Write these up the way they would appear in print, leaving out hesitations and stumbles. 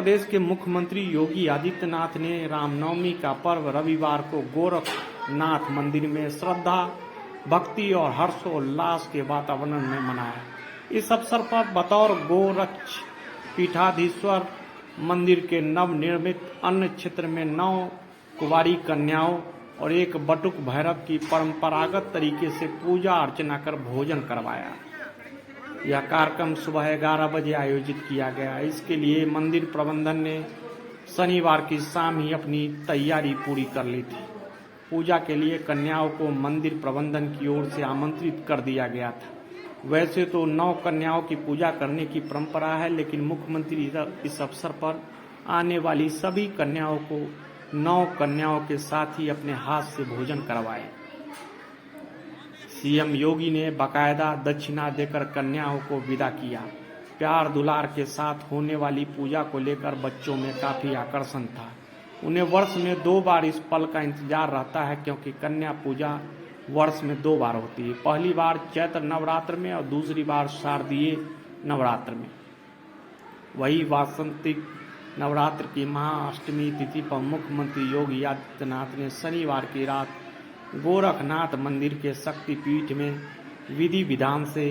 प्रदेश के मुख्यमंत्री योगी आदित्यनाथ ने रामनवमी का पर्व रविवार को गोरखनाथ मंदिर में श्रद्धा, भक्ति और हर्षोल्लास के वातावरण में मनाया। इस अवसर पर बतौर गोरक्ष पीठाधीश्वर मंदिर के नवनिर्मित अन्न क्षेत्र में 9 कुंवारी कन्याओं और एक बटुक भैरव की परंपरागत तरीके से पूजा अर्चना कर भोजन करवाया। यह कार्यक्रम सुबह 11 बजे आयोजित किया गया। इसके लिए मंदिर प्रबंधन ने शनिवार की शाम ही अपनी तैयारी पूरी कर ली थी। पूजा के लिए कन्याओं को मंदिर प्रबंधन की ओर से आमंत्रित कर दिया गया था। वैसे तो 9 कन्याओं की पूजा करने की परंपरा है, लेकिन मुख्यमंत्री इस अवसर पर आने वाली सभी कन्याओं को 9 कन्याओं के साथ ही अपने हाथ से भोजन करवाए। सीएम योगी ने बाकायदा दक्षिणा देकर कन्याओं को विदा किया। प्यार दुलार के साथ होने वाली पूजा को लेकर बच्चों में काफी आकर्षण था। उन्हें वर्ष में 2 बार इस पल का इंतजार रहता है, क्योंकि कन्या पूजा वर्ष में 2 बार होती है। पहली बार चैत्र नवरात्र में और दूसरी बार शारदीय नवरात्र में। वही वासंतिक नवरात्र की महाअष्टमी तिथि पर मुख्यमंत्री योगी आदित्यनाथ ने शनिवार की रात गोरखनाथ मंदिर के शक्तिपीठ में विधि विधान से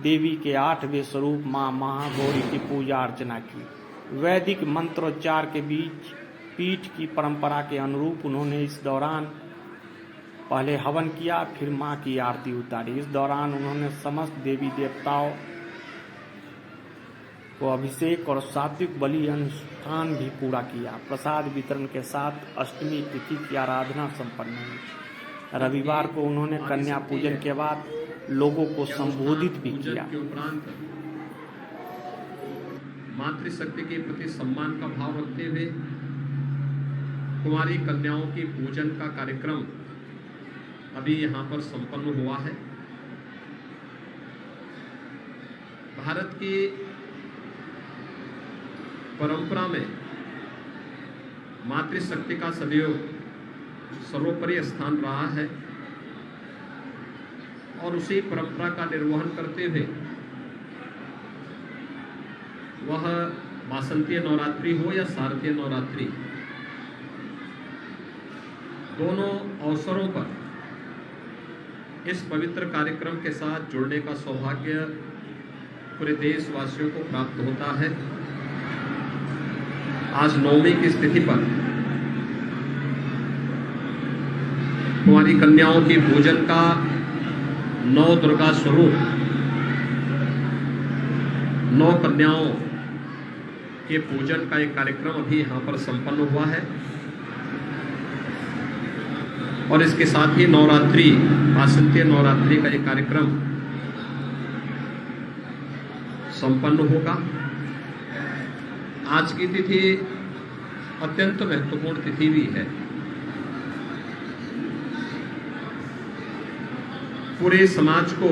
देवी के 8वें स्वरूप मां महागौरी की पूजा अर्चना की। वैदिक मंत्रोच्चार के बीच पीठ की परंपरा के अनुरूप उन्होंने इस दौरान पहले हवन किया, फिर मां की आरती उतारी। इस दौरान उन्होंने समस्त देवी देवताओं को अभिषेक और सात्विक बलि अनुष्ठान भी पूरा किया। प्रसाद वितरण के साथ अष्टमी तिथि की आराधना संपन्न हुई। रविवार को उन्होंने कन्या पूजन के बाद लोगों को संबोधित भी किया। मातृशक्ति के प्रति सम्मान का भाव रखते हुए कुंवारी कन्याओं की पूजन का कार्यक्रम अभी यहाँ पर संपन्न हुआ है। भारत की परंपरा में मातृशक्ति का सदैव सर्वोपरि स्थान रहा है और उसी परंपरा का निर्वहन करते हुए वह वासंतीय नवरात्रि हो या शारदीय नवरात्रि, दोनों अवसरों पर इस पवित्र कार्यक्रम के साथ जुड़ने का सौभाग्य पूरे देशवासियों को प्राप्त होता है। आज नवमी की स्थिति पर कुंवारी कन्याओं की पूजन का 9 दुर्गा स्वरूप 9 कन्याओं के पूजन का एक कार्यक्रम अभी यहाँ पर संपन्न हुआ है और इसके साथ ही नवरात्रि, वासंतीय नवरात्रि का एक कार्यक्रम संपन्न होगा। आज की तिथि अत्यंत महत्वपूर्ण तिथि भी है। पूरे समाज को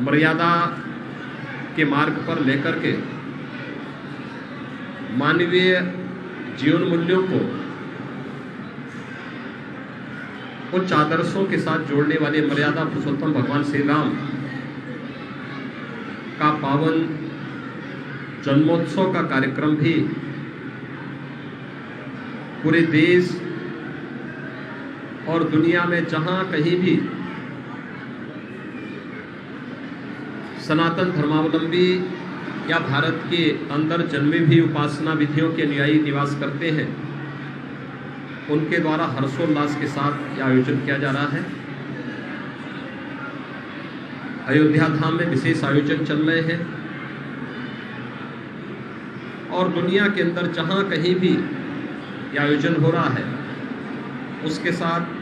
मर्यादा के मार्ग पर लेकर के मानवीय जीवन मूल्यों को उच्च आदर्शों के साथ जोड़ने वाले मर्यादा पुरुषोत्तम भगवान श्री राम का पावन जन्मोत्सव का कार्यक्रम भी पूरे देश और दुनिया में जहां कहीं भी सनातन धर्मावलंबी या भारत के अंदर जन्मे भी उपासना विधियों के अनुयायी निवास करते हैं, उनके द्वारा हर्षोल्लास के साथ यह आयोजन किया जा रहा है। अयोध्या धाम में विशेष आयोजन चल रहे हैं और दुनिया के अंदर जहां कहीं भी यह आयोजन हो रहा है, उसके साथ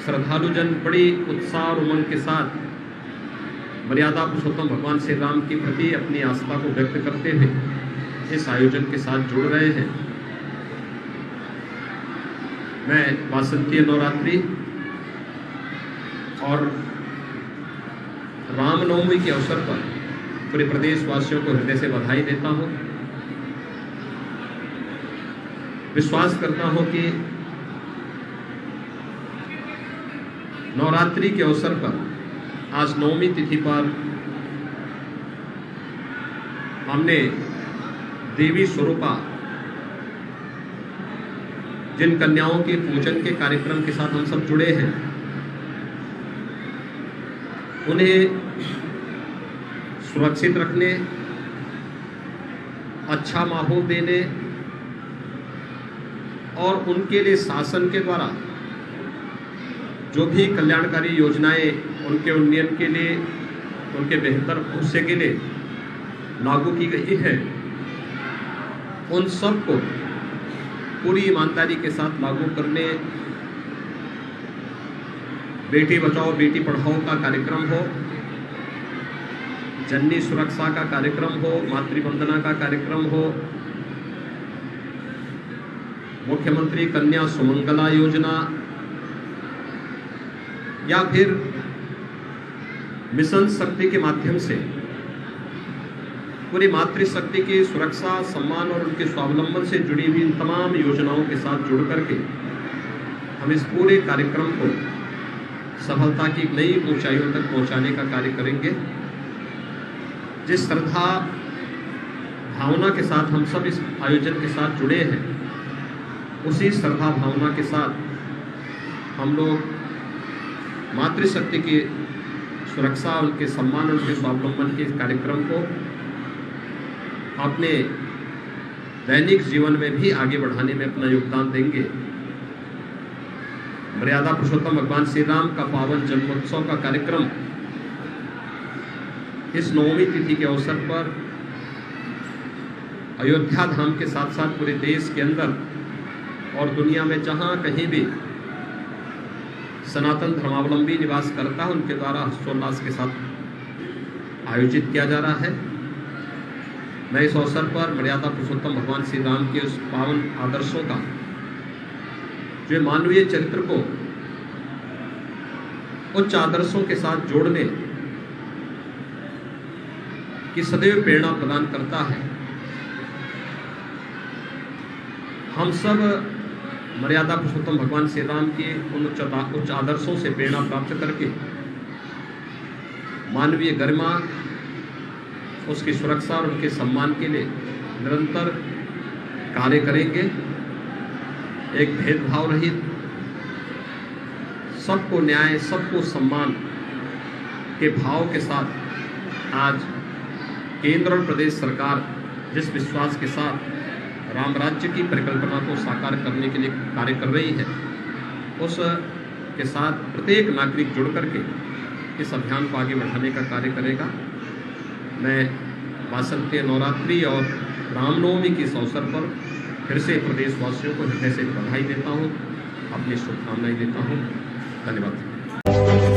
श्रद्धालुजन बड़ी उत्साह और उमंग के साथ मर्यादा पुरुषोत्तम भगवान श्री राम के प्रति अपनी आस्था को व्यक्त करते हुए इस आयोजन के साथ जुड़ रहे हैं। मैं वासंतीय नवरात्रि और रामनवमी के अवसर पर पूरे प्रदेशवासियों को हृदय से बधाई देता हूं। विश्वास करता हूं कि नवरात्रि के अवसर पर आज नवमी तिथि पर हमने देवी स्वरूपा जिन कन्याओं के पूजन के कार्यक्रम के साथ हम सब जुड़े हैं, उन्हें सुरक्षित रखने, अच्छा माहौल देने और उनके लिए शासन के द्वारा जो भी कल्याणकारी योजनाएं उनके उन्नयन के लिए, उनके बेहतर भविष्य के लिए लागू की गई है, उन सब को पूरी ईमानदारी के साथ लागू करने, बेटी बचाओ बेटी पढ़ाओ का कार्यक्रम हो, जननी सुरक्षा का कार्यक्रम हो, मातृवंदना का कार्यक्रम हो, मुख्यमंत्री कन्या सुमंगला योजना या फिर मिशन शक्ति के माध्यम से पूरी मातृशक्ति की सुरक्षा, सम्मान और उनके स्वावलंबन से जुड़ी हुई इन तमाम योजनाओं के साथ जुड़ करके हम इस पूरे कार्यक्रम को सफलता की नई ऊंचाइयों तक पहुंचाने का कार्य करेंगे। जिस श्रद्धा भावना के साथ हम सब इस आयोजन के साथ जुड़े हैं, उसी श्रद्धा भावना के साथ हम लोग मातृशक्ति की सुरक्षा, उनके सम्मान, उनके स्वावलंबन के इस कार्यक्रम को अपने दैनिक जीवन में भी आगे बढ़ाने में अपना योगदान देंगे। मर्यादा पुरुषोत्तम भगवान श्री राम का पावन जन्मोत्सव का कार्यक्रम इस नवमी तिथि के अवसर पर अयोध्या धाम के साथ साथ पूरे देश के अंदर और दुनिया में जहां कहीं भी सनातन धर्मावलंबी निवास करता है, उनके द्वारा हर्षोल्लास के साथ आयोजित किया जा रहा है। मैं इस अवसर पर मर्यादा पुरुषोत्तम भगवान श्री राम के उस पावन आदर्शों का, जो मानवीय चरित्र को उच्च आदर्शों के साथ जोड़ने की सदैव प्रेरणा प्रदान करता है, हम सब मर्यादा पुरुषोत्तम भगवान श्री राम के उन उच्च आदर्शों से प्रेरणा प्राप्त करके मानवीय गरिमा, उसकी सुरक्षा और उनके सम्मान के लिए निरंतर कार्य करेंगे। एक भेदभाव रहित, सबको न्याय, सबको सम्मान के भाव के साथ आज केंद्र और प्रदेश सरकार जिस विश्वास के साथ राम राज्य की परिकल्पना को साकार करने के लिए कार्य कर रही है, उस के साथ प्रत्येक नागरिक जुड़ करके इस अभियान को आगे बढ़ाने का कार्य करेगा। मैं वासंती नवरात्रि और रामनवमी के इस अवसर पर फिर से प्रदेशवासियों को हृदय से बधाई देता हूँ, अपनी शुभकामनाएं देता हूँ। धन्यवाद।